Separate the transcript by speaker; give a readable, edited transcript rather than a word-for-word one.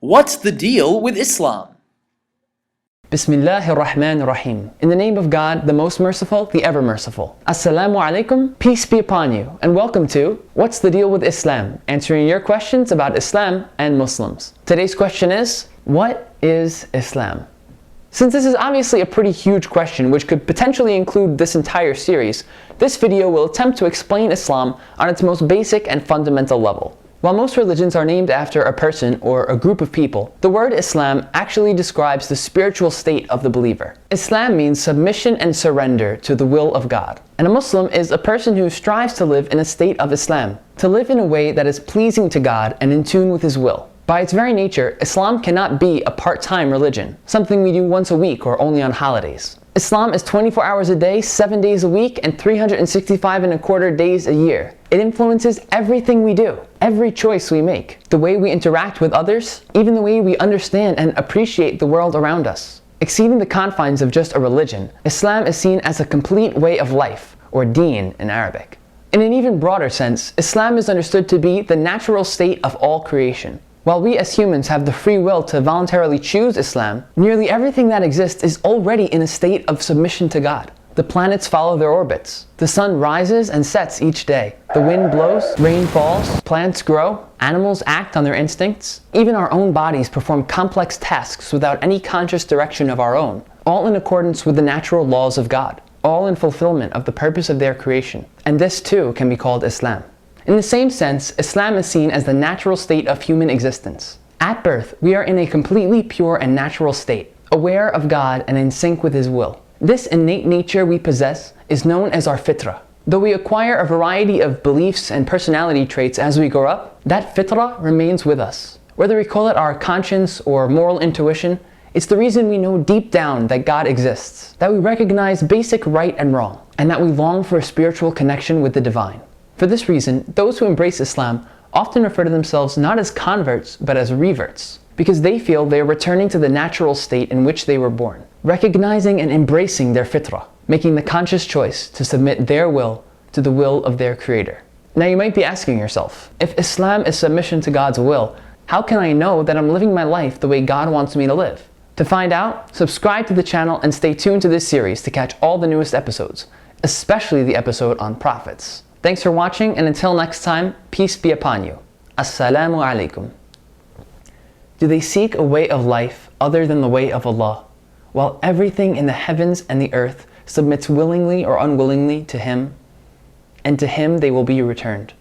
Speaker 1: What's the deal with Islam?
Speaker 2: Bismillahir Rahmanir Rahim. In the name of God, the most merciful, the ever merciful. Assalamu alaikum, peace be upon you, and welcome to What's the Deal with Islam? Answering your questions about Islam and Muslims. Today's question is, what is Islam? Since this is obviously a pretty huge question which could potentially include this entire series, this video will attempt to explain Islam on its most basic and fundamental level. While most religions are named after a person or a group of people, the word Islam actually describes the spiritual state of the believer. Islam means submission and surrender to the will of God. And a Muslim is a person who strives to live in a state of Islam, to live in a way that is pleasing to God and in tune with His will. By its very nature, Islam cannot be a part-time religion, something we do once a week or only on holidays. Islam is 24 hours a day, 7 days a week, and 365 and a quarter days a year. It influences everything we do, every choice we make, the way we interact with others, even the way we understand and appreciate the world around us. Exceeding the confines of just a religion, Islam is seen as a complete way of life, or deen in Arabic. In an even broader sense, Islam is understood to be the natural state of all creation. While we as humans have the free will to voluntarily choose Islam, nearly everything that exists is already in a state of submission to God. The planets follow their orbits. The sun rises and sets each day. The wind blows, rain falls, plants grow, animals act on their instincts. Even our own bodies perform complex tasks without any conscious direction of our own, all in accordance with the natural laws of God, all in fulfillment of the purpose of their creation. And this too can be called Islam. In the same sense, Islam is seen as the natural state of human existence. At birth, we are in a completely pure and natural state, aware of God and in sync with His will. This innate nature we possess is known as our fitrah. Though we acquire a variety of beliefs and personality traits as we grow up, that fitrah remains with us. Whether we call it our conscience or moral intuition, it's the reason we know deep down that God exists, that we recognize basic right and wrong, and that we long for a spiritual connection with the divine. For this reason, those who embrace Islam often refer to themselves not as converts, but as reverts, because they feel they are returning to the natural state in which they were born, recognizing and embracing their fitrah, making the conscious choice to submit their will to the will of their Creator. Now you might be asking yourself, if Islam is submission to God's will, how can I know that I'm living my life the way God wants me to live? To find out, subscribe to the channel and stay tuned to this series to catch all the newest episodes, especially the episode on prophets. Thanks for watching, and until next time, peace be upon you. Assalamu alaikum. Do they seek a way of life other than the way of Allah, while everything in the heavens and the earth submits willingly or unwillingly to Him, and to Him they will be returned?